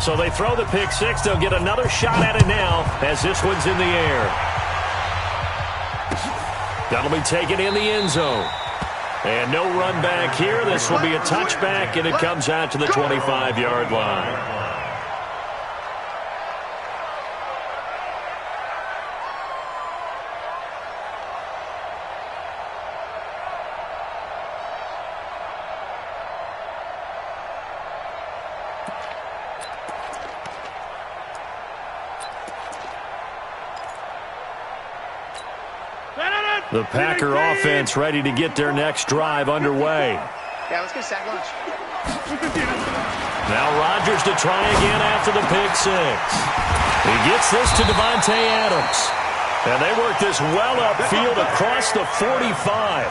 So they throw the pick six. They'll get another shot at it now as this one's in the air. That'll be taken in the end zone. And no run back here. This will be a touchback, and it comes out to the 25-yard line. The Packer offense ready to get their next drive underway. Yeah, let's get sack lunch. Now Rodgers to try again after the pick six. He gets this to Davante Adams. And they work this well upfield across the 45.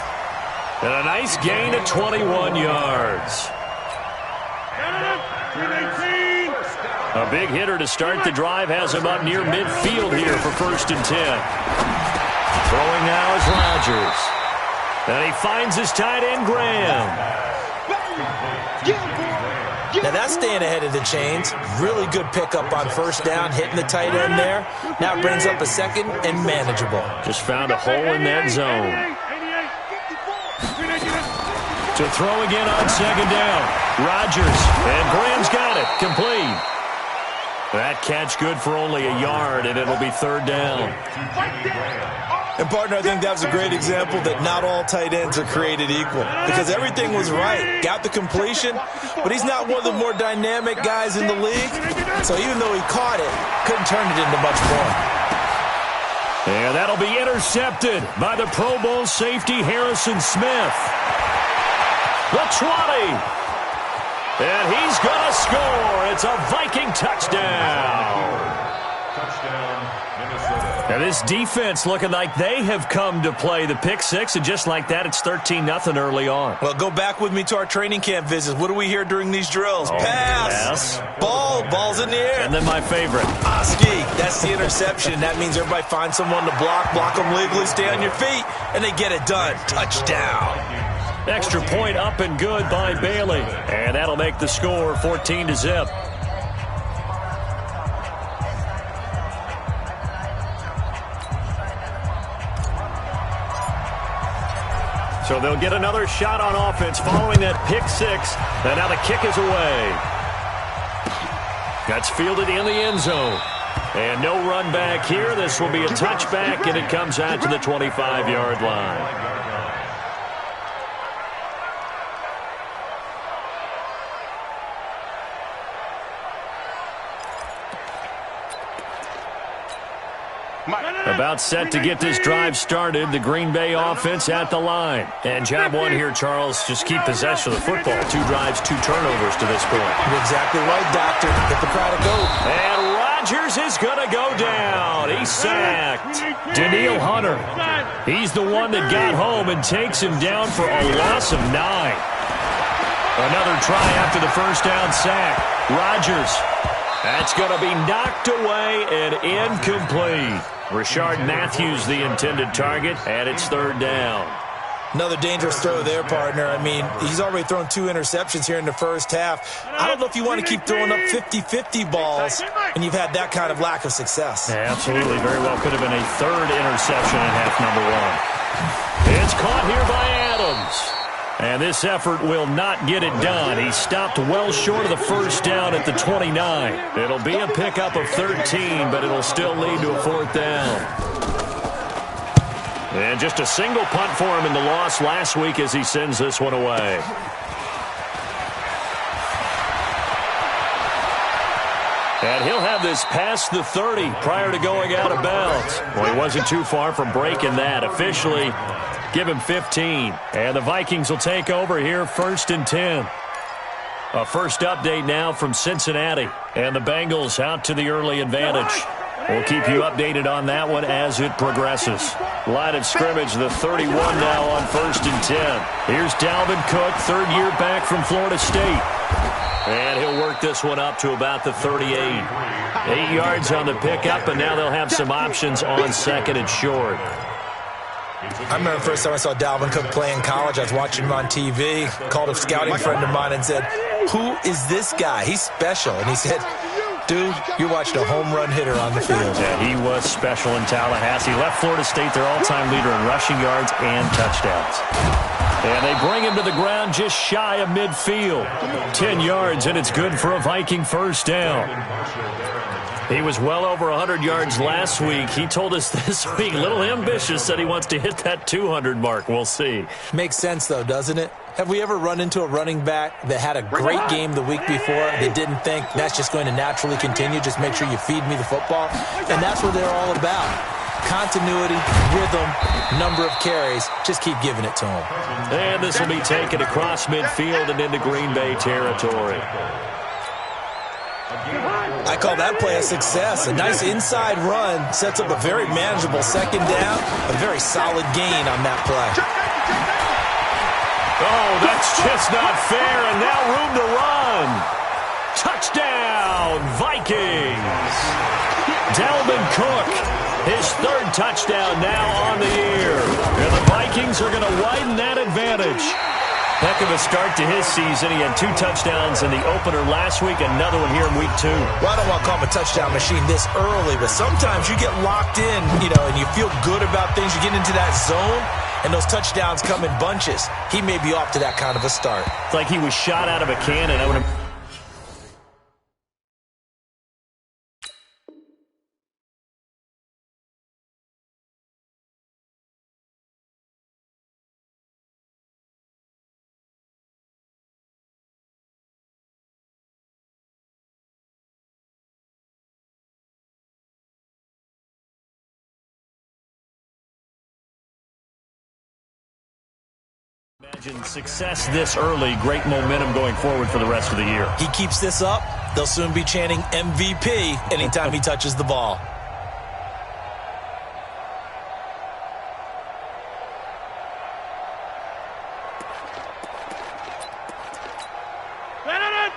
And a nice gain of 21 yards. A big hitter to start the drive has him up near midfield here for 1st and 10. Throwing now is Rodgers. And he finds his tight end, Graham. Now that's staying ahead of the chains. Really good pickup on 1st down, hitting the tight end there. Now it brings up a 2nd and manageable. Just found a hole in that zone. To throw again on 2nd down. Rodgers. And Graham's got it. Complete. That catch good for only a yard, and it'll be 3rd down. And, partner, I think that was a great example that not all tight ends are created equal because everything was right. Got the completion, but he's not one of the more dynamic guys in the league. So even though he caught it, couldn't turn it into much more. And that'll be intercepted by the Pro Bowl safety Harrison Smith. The 20. And he's going to score. It's a Viking touchdown. Now this defense looking like they have come to play the pick six, and just like that, it's 13-0 early on. Well, go back with me to our training camp visits. What do we hear during these drills? Pass. Ball's in the air. And then my favorite. Oski, that's the interception. That means everybody finds someone to block them legally, stay on your feet, and they get it done. Touchdown. Extra point up and good by Bailey. And that'll make the score 14-0. So they'll get another shot on offense following that pick six. And now the kick is away. That's fielded in the end zone. And no run back here. This will be a touchback, and it comes out to the 25-yard line. About set to get this drive started. The Green Bay offense at the line. And job one here, Charles, just keep possession of the football. 2 drives, 2 turnovers to this point. You're exactly right, Doctor. Get the crowd to go. And Rodgers is going to go down. He's sacked. Danielle Hunter. He's the one that got home and takes him down for a loss of 9. Another try after the 1st down sack. Rodgers. That's going to be knocked away and incomplete. Rashard Matthews the intended target, and it's 3rd down. Another dangerous throw there, partner. I mean, he's already thrown 2 interceptions here in the 1st half. I don't know if you want to keep throwing up 50-50 balls, and you've had that kind of lack of success. Yeah, absolutely. Very well could have been a 3rd interception in half number 1. It's caught here by Adams. And this effort will not get it done. He stopped well short of the 1st down at the 29. It'll be a pickup of 13, but it'll still lead to a 4th down. And just a single punt for him in the loss last week as he sends this one away. And he'll have this past the 30 prior to going out of bounds. Well, he wasn't too far from breaking that. Officially, give him 15. And the Vikings will take over here 1st and 10. A first update now from Cincinnati. And the Bengals out to the early advantage. We'll keep you updated on that one as it progresses. Line of scrimmage, the 31 now on 1st and 10. Here's Dalvin Cook, 3rd year back from Florida State. And he'll work this one up to about the 38. 8 yards on the pickup, and now they'll have some options on 2nd and short. I remember the first time I saw Dalvin Cook play in college. I was watching him on TV. Called a scouting friend of mine and said, who is this guy? He's special. And he said, dude, you're watching a home run hitter on the field. Yeah, he was special in Tallahassee. Left Florida State their all-time leader in rushing yards and touchdowns. And they bring him to the ground just shy of midfield. 10 yards, and it's good for a Viking first down. He was well over 100 yards last week. He told us this week, a little ambitious, said he wants to hit that 200 mark. We'll see. Makes sense, though, doesn't it? Have we ever run into a running back that had a great game the week before that didn't think that's just going to naturally continue? Just make sure you feed me the football. And that's what they're all about. Continuity, rhythm, number of carries. Just keep giving it to them. And this will be taken across midfield and into Green Bay territory. I call that play a success. A nice inside run sets up a very manageable second down. A very solid gain on that play. Oh, that's just not fair, and now room to run. Touchdown, Vikings. Dalvin Cook, his third touchdown now on the year. And the Vikings are going to widen that advantage. Heck of a start to his season. He had 2 touchdowns in the opener last week, another one here in week 2. Well, I don't want to call him a touchdown machine this early, but sometimes you get locked in, and you feel good about things. You get into that zone, and those touchdowns come in bunches. He may be off to that kind of a start. It's like he was shot out of a cannon. Imagine success this early, great momentum going forward for the rest of the year. He keeps this up, they'll soon be chanting MVP anytime he touches the ball.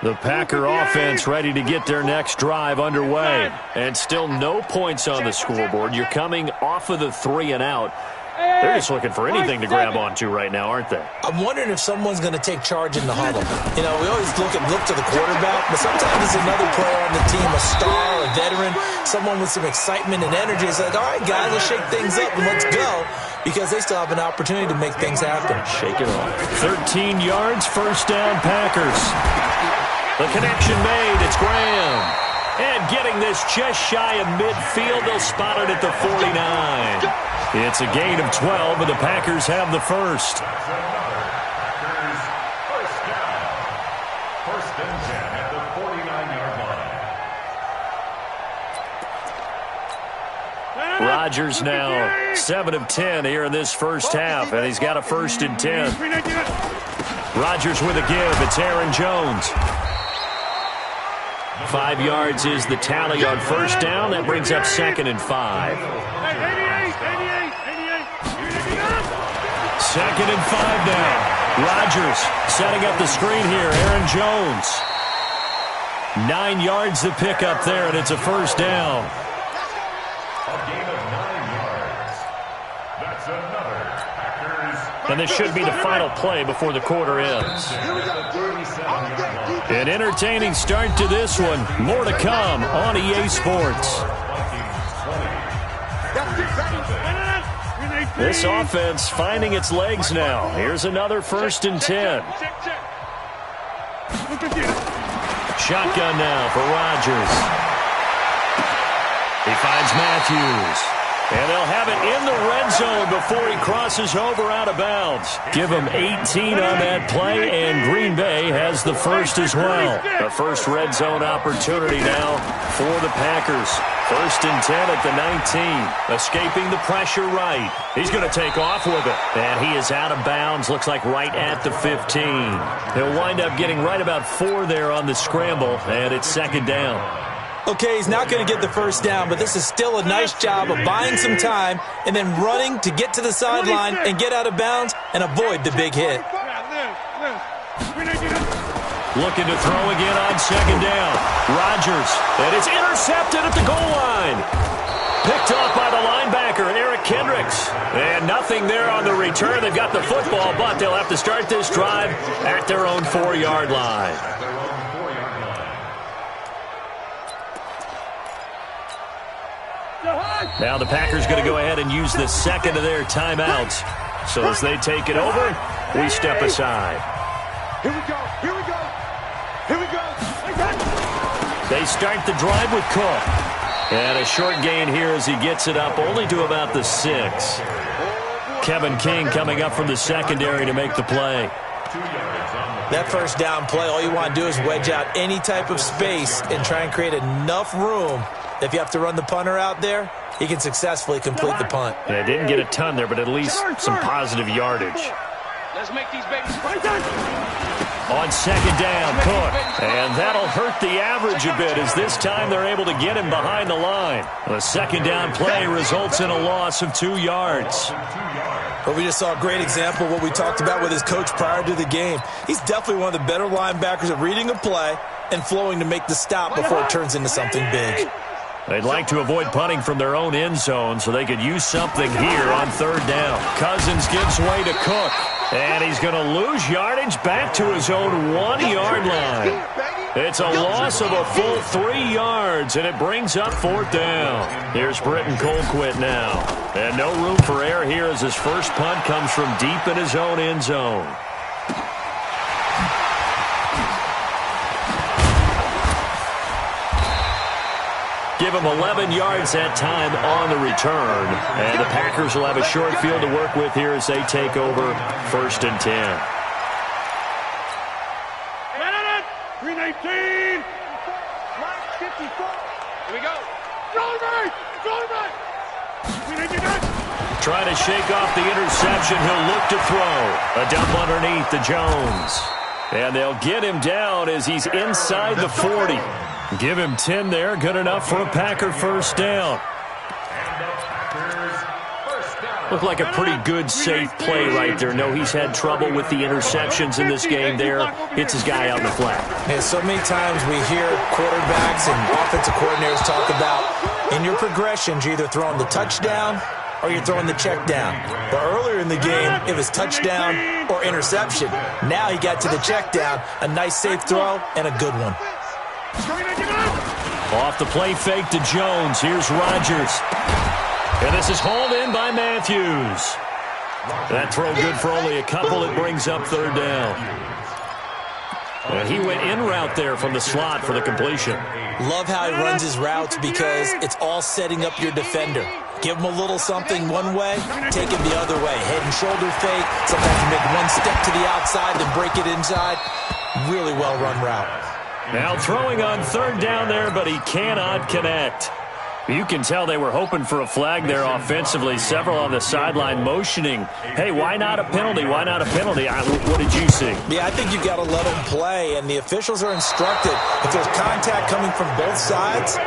The Packer offense ready to get their next drive underway. And still no points on the scoreboard. You're coming off of the 3 and out. They're just looking for anything to grab onto right now, aren't they? I'm wondering if someone's going to take charge in the huddle. We always look to the quarterback, but sometimes it's another player on the team, a star, a veteran, someone with some excitement and energy. It's like, all right, guys, let's shake things up and let's go, because they still have an opportunity to make things happen. Shake it off. 13 yards, first down, Packers. The connection made. It's Graham. And getting this just shy of midfield, they'll spot it at the 49. It's a gain of 12, and the Packers have the first. First and 10 at the 49-yard line. Rodgers now 7 of 10 here in this first half, and he's got a first and 10. Rodgers with a give. It's Aaron Jones. 5 yards is the tally on first down. That brings up 2nd and 5. 2nd and 5 now. Rodgers setting up the screen here. Aaron Jones. 9 yards to pick up there, and it's a first down. A gain of 9 yards. That's another Packers. And this should be the final play before the quarter ends. An entertaining start to this one. More to come on EA Sports. This offense finding its legs now. Here's another first and 10. Shotgun now for Rodgers. He finds Matthews. And they'll have it in the red zone before he crosses over out of bounds. Give him 18 on that play, and Green Bay has the first as well. The first red zone opportunity now for the Packers. First and 10 at the 19. Escaping the pressure right. He's going to take off with it. And he is out of bounds. Looks like right at the 15. He'll wind up getting right about 4 there on the scramble, and it's 2nd down. Okay, he's not going to get the first down, but this is still a nice job of buying some time and then running to get to the sideline and get out of bounds and avoid the big hit. Looking to throw again on 2nd down. Rodgers, and it's intercepted at the goal line. Picked off by the linebacker, Eric Kendricks. And nothing there on the return. They've got the football, but they'll have to start this drive at their own 4-yard line. Now the Packers going to go ahead and use the second of their timeouts. So as they take it over, we step aside. Here we go. Here we go. Here we go. They start the drive with Cook. And a short gain here as he gets it up only to about the 6. Kevin King coming up from the secondary to make the play. That first down play, all you want to do is wedge out any type of space and try and create enough room. If you have to run the punter out there, he can successfully complete the punt. Yeah, didn't get a ton there, but at least some positive yardage. Let's make these babies fight. On second down, Cook. And that'll hurt the average a bit as this time they're able to get him behind the line. The second down play results in a loss of 2 yards. But we just saw a great example of what we talked about with his coach prior to the game. He's definitely one of the better linebackers at reading a play and flowing to make the stop before it turns into something big. They'd like to avoid punting from their own end zone so they could use something here on third down. Cousins gives way to Cook. And he's going to lose yardage back to his own 1-yard line. It's a loss of a full 3 yards, and it brings up fourth down. Here's Britton Colquitt now. And no room for error here as his first punt comes from deep in his own end zone. Give him 11 yards that time on the return. And the Packers will have a short field to work with here as they take over first and 10. 319. 54. Here we go. Trying to shake off the interception. He'll look to throw. A dump underneath to Jones. And they'll get him down as he's inside the 40. Give him 10 there. Good enough for a Packer first down. Looked like a pretty good, safe play right there. No, he's had trouble with the interceptions in this game there. Hits his guy out in the flat. And so many times we hear quarterbacks and offensive coordinators talk about in your progressions, you're either throwing the touchdown or you're throwing the check down. But earlier in the game, it was touchdown or interception. Now he got to the check down, a nice safe throw, and a good one. Off the play fake to Jones. Here's Rodgers. And this is hauled in by Matthews. That throw good for only a couple. It brings up third down. And he went in route there from the slot for the completion. Love how he runs his routes because it's all setting up your defender. Give him a little something one way, take him the other way. Head and shoulder fake. Sometimes you make one step to the outside, then break it inside. Really well-run route. Now throwing on third down there, but he cannot connect. You can tell they were hoping for a flag there offensively. Several on the sideline motioning, hey, why not a penalty? Why not a penalty? What did you see? Yeah, I think you've got to let them play, and the officials are instructed. If there's contact coming from both sides,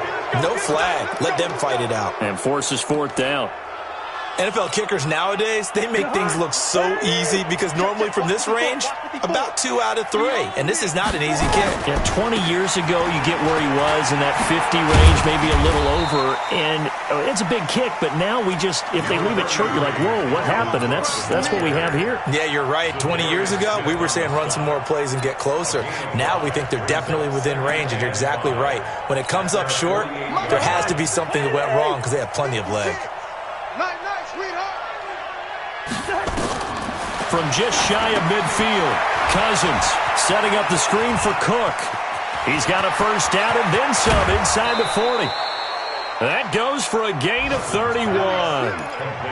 no flag. Let them fight it out. And forces fourth down. NFL kickers nowadays, they make things look so easy because normally from this range, about 2 out of 3. And this is not an easy kick. Yeah, 20 years ago, you get where he was in that 50 range, maybe a little over. And it's a big kick, but now we just, if they leave it short, you're like, whoa, what happened? And that's what we have here. Yeah, you're right. 20 years ago, we were saying run some more plays and get closer. Now we think they're definitely within range, and you're exactly right. When it comes up short, there has to be something that went wrong because they have plenty of leg. From just shy of midfield, Cousins setting up the screen for Cook. He's got a first down and then some inside the 40. That goes for a gain of 31.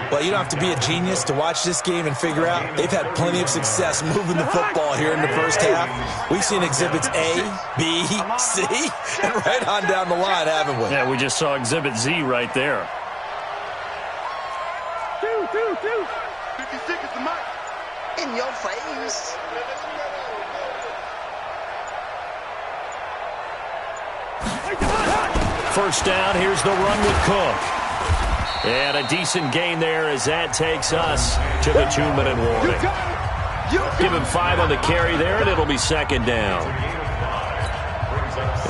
Well, you don't have to be a genius to watch this game and figure out they've had plenty of success moving the football here in the first half. We've seen exhibits A, B, C, and right on down the line, haven't we? Yeah, we just saw exhibit Z right there. 56 is the mark. In your face. First down, here's the run with Cook. And a decent gain there as that takes us to the 2-minute warning. Give him 5 on the carry there, and it'll be second down.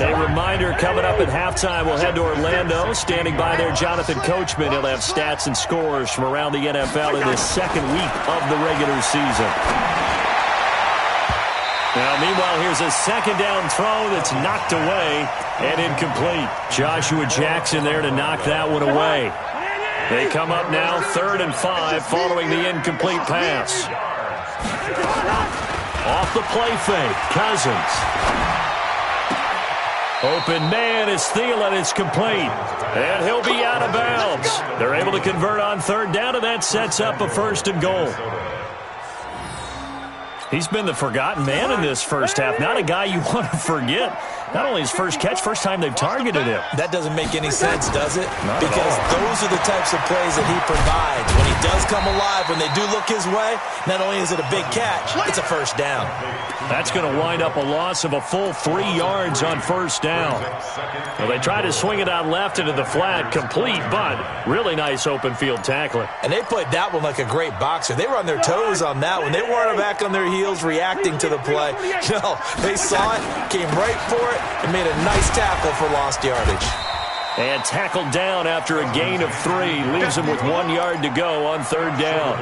A reminder, coming up at halftime, we'll head to Orlando. Standing by there, Jonathan Coachman. He'll have stats and scores from around the NFL in this second week of the regular season. Now, meanwhile, here's a second down throw that's knocked away and incomplete. Joshua Jackson there to knock that one away. They come up now 3rd and 5 following the incomplete pass. Off the play fake, Cousins. Open man is Thielen. It's complete. And he'll be out of bounds. They're able to convert on 3rd down, and that sets up a 1st and goal. He's been the forgotten man in this first half. Not a guy you want to forget. Not only his first catch, first time they've targeted him. That doesn't make any sense, does it? Not because those are the types of plays that he provides. When he does come alive, when they do look his way, not only is it a big catch, it's a 1st down. That's going to wind up a loss of a full 3 yards on 1st down. Well, they try to swing it out left into the flat, complete, but really nice open field tackling. And they played that one like a great boxer. They were on their toes on that one. They weren't back on their heels reacting to the play. No, they saw it, came right for it, and made a nice tackle for lost yardage. And tackled down after a gain of 3. Leaves him with 1 yard to go on 3rd down.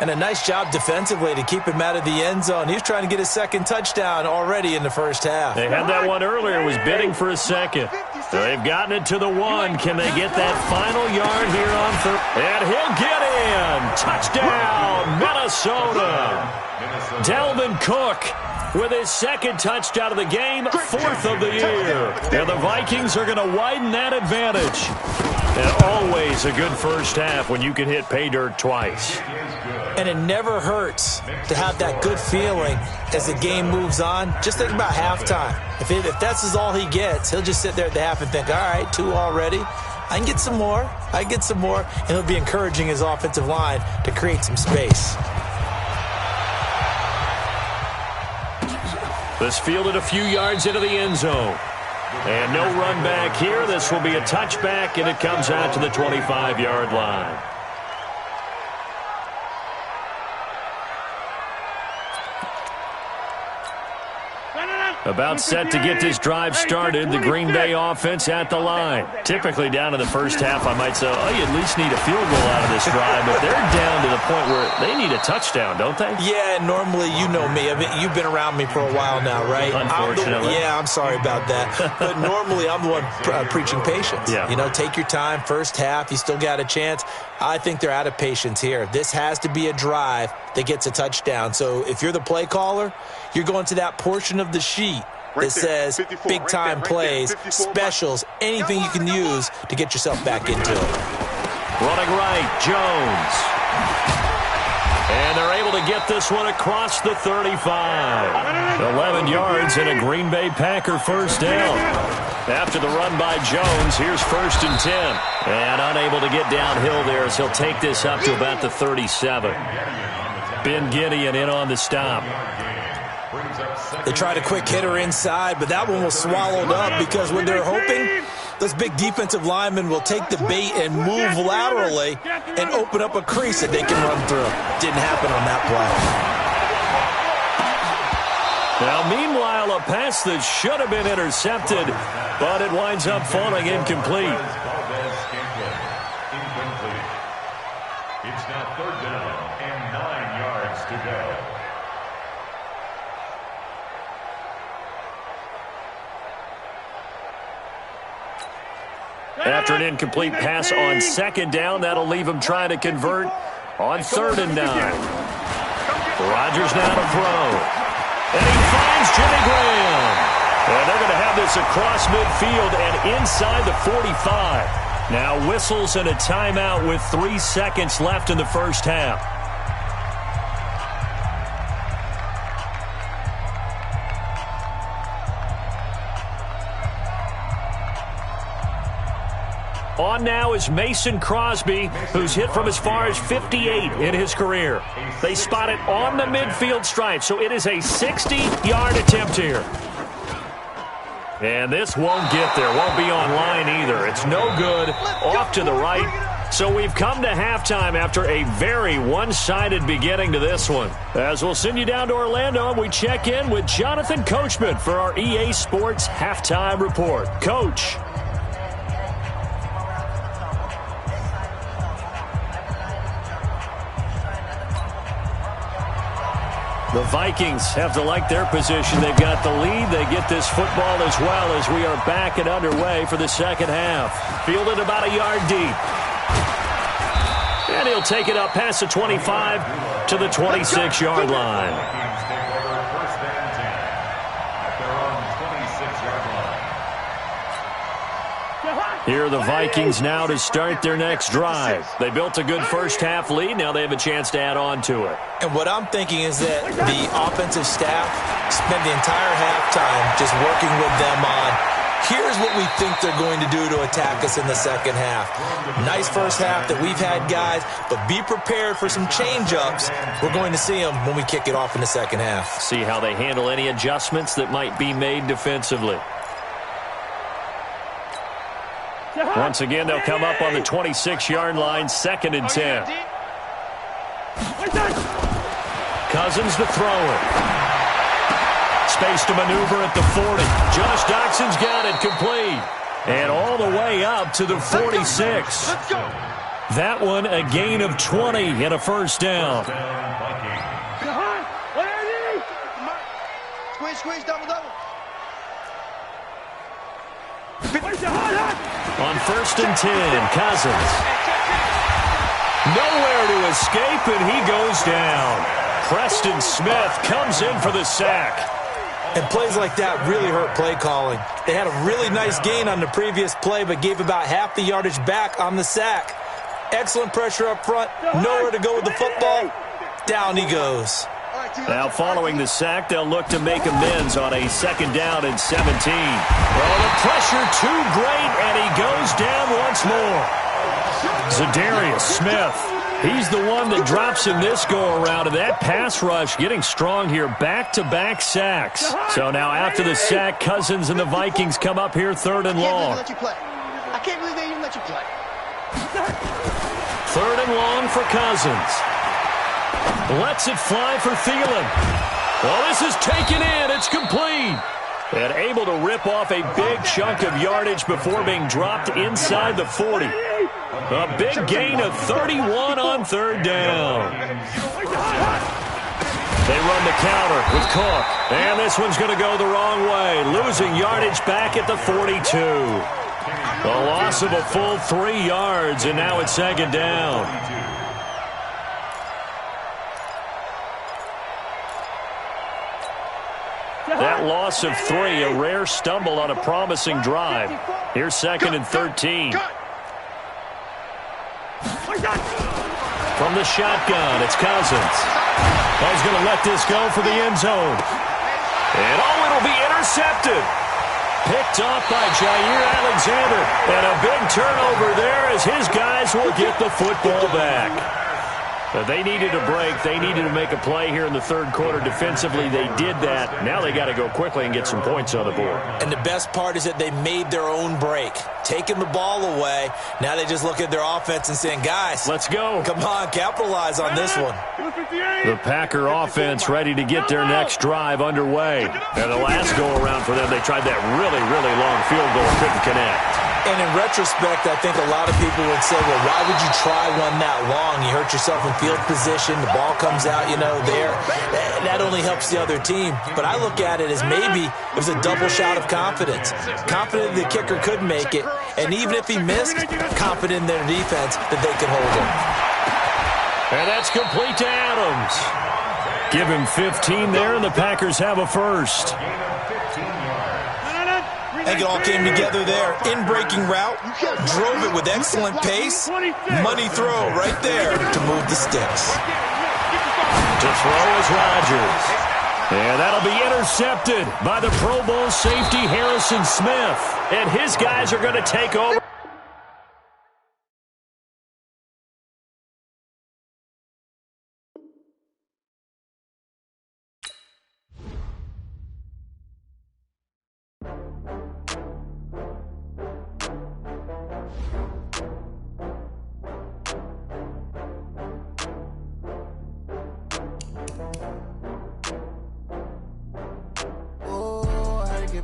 And a nice job defensively to keep him out of the end zone. He was trying to get his 2nd touchdown already in the first half. They had that one earlier, was bidding for a 2nd. So they've gotten it to the 1. Can they get that final yard here on 3rd? And he'll get in. Touchdown, Minnesota. Delvin Cook with his 2nd touchdown of the game, 4th of the year. And the Vikings are going to widen that advantage. And always a good first half when you can hit pay dirt twice. And it never hurts to have that good feeling as the game moves on. Just think about halftime. If that's all he gets, he'll just sit there at the half and think, all right, 2 already. I can get some more. I can get some more. And he'll be encouraging his offensive line to create some space. This fielded a few yards into the end zone. And no run back here. This will be a touchback, and it comes out to the 25-yard line. About set to get this drive started. The Green Bay offense at the line. Typically down in the first half, I might say, oh, you at least need a field goal out of this drive. But they're down to the point where they need a touchdown, don't they? Yeah, normally, you know me. I mean, you've been around me for a while now, right? Unfortunately. I'm sorry about that. But normally, I'm the one preaching patience. Yeah. You know, take your time. First half, you still got a chance. I think they're out of patience here. This has to be a drive that gets a touchdown. So if you're the play caller, you're going to that portion of the sheet that says big-time plays, specials, anything you can use to get yourself back into it. Running right, Jones. And they're able to get this one across the 35. 11 yards and a Green Bay Packer first down. After the run by Jones, here's 1st and 10. And unable to get downhill there as he'll take this up to about the 37. Ben Gideon in on the stop. They tried a quick hitter inside, but that one was swallowed up because when they're hoping, those big defensive linemen will take the bait and move laterally and open up a crease that they can run through. Didn't happen on that play. Now, meanwhile, a pass that should have been intercepted, but it winds up falling incomplete. It's now 3rd down and 9 yards to go. After an incomplete pass on 2nd down, that'll leave him trying to convert on 3rd and 9. Rodgers now to throw. And he finds Jimmy Graham. And they're going to have this across midfield and inside the 45. Now whistles and a timeout with 3 seconds left in the first half. On now is Mason Crosby, who's hit from as far as 58 in his career. They spot it on the midfield stripe, so it is a 60-yard attempt here. And this won't get there, won't be on line either. It's no good, off to the right. So we've come to halftime after a very one-sided beginning to this one. As we'll send you down to Orlando, and we check in with Jonathan Coachman for our EA Sports Halftime Report. Coach. The Vikings have to like their position. They've got the lead. They get this football as well as we are back and underway for the second half. Fielded about a yard deep. And he'll take it up past the 25 to the 26-yard line. Vikings take over first and 10 at their own 26-yard line. Here are the Vikings now to start their next drive. They built a good first-half lead. Now they have a chance to add on to it. And what I'm thinking is that the offensive staff spent the entire halftime just working with them on, here's what we think they're going to do to attack us in the second half. Nice first half that we've had, guys, but be prepared for some change-ups. We're going to see them when we kick it off in the second half. See how they handle any adjustments that might be made defensively. Once again, they'll come up on the 26-yard line, 2nd and 10. Cousins to throw it. Space to maneuver at the 40. Josh Doxson's got it complete. And all the way up to the 46. That one a gain of 20 and a first down. Squeeze, double. On 1st and 10, Cousins. Nowhere to escape, and he goes down. Preston Smith comes in for the sack. And plays like that really hurt play calling. They had a really nice gain on the previous play, but gave about half the yardage back on the sack. Excellent pressure up front. Nowhere to go with the football. Down he goes. Now following the sack, they'll look to make amends on a 2nd down and 17. Well, the pressure too great, and he goes down once more. Zadarius Smith. He's the one that drops in this go-around, and that pass rush getting strong here. Back-to-back sacks. So now after the sack, Cousins and the Vikings come up here 3rd and long. I can't believe they even let you play. 3rd and long for Cousins. Lets it fly for Thielen. Well, this is taken in. It's complete. And able to rip off a big chunk of yardage before being dropped inside the 40. A big gain of 31 on 3rd down. They run the counter with Cook. And this one's going to go the wrong way. Losing yardage back at the 42. A loss of a full 3 yards, and now it's 2nd down. That loss of 3, a rare stumble on a promising drive. Here's 2nd and 13. From the shotgun, it's Cousins. He's going to let this go for the end zone. And it'll be intercepted. Picked off by Jair Alexander. And a big turnover there as his guys will get the football back. But they needed a break. They needed to make a play here in the 3rd quarter. Defensively, they did that. Now they got to go quickly and get some points on the board. And the best part is that they made their own break. Taking the ball away. Now they just look at their offense and saying, guys, let's go. Come on, capitalize on this one. The Packer offense ready to get their next drive underway. And the last go-around for them, they tried that really, really long field goal. Couldn't connect. And in retrospect, I think a lot of people would say, well, why would you try one that long? You hurt yourself in field position. The ball comes out, there. That only helps the other team. But I look at it as maybe it was a double shot of confidence. Confident the kicker could make it. And even if he missed, confident in their defense that they could hold him. And that's complete to Adams. Give him 15 there, and the Packers have a first. I think it all came together there. In-breaking route, drove it with excellent pace. Money throw right there to move the sticks. To throw is Rodgers. And that'll be intercepted by the Pro Bowl safety Harrison Smith. And his guys are going to take over.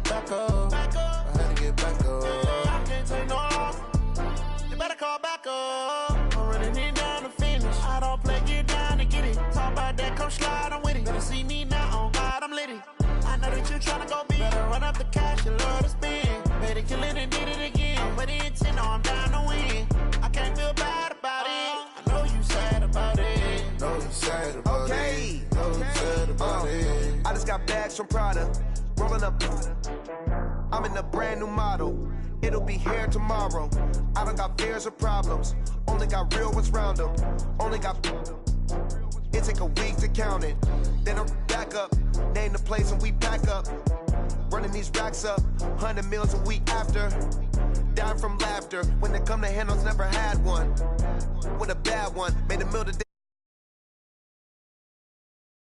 Back up. I had to get back up. gon' slide, I'm with it. Better see me now, on God, I'm litty. I know that you tryna go big. Better run up the cash, you love to spend. Better kill it and did it again. But the intent, no, I'm down to win. I can't feel bad about it. I know you sad about it. Know you sad about it. Know you sad about it. I just got bags from Prada. Rolling up. I'm in a brand new model. It'll be here tomorrow. I don't got fears or problems. Only got real ones round them. Only got. It take a week to count it. Then I'm back up. Name the place and we pack up. Running these racks up. 100 meals a week after. Down from laughter. When they come to handles, never had one. With a bad one. Made a meal today.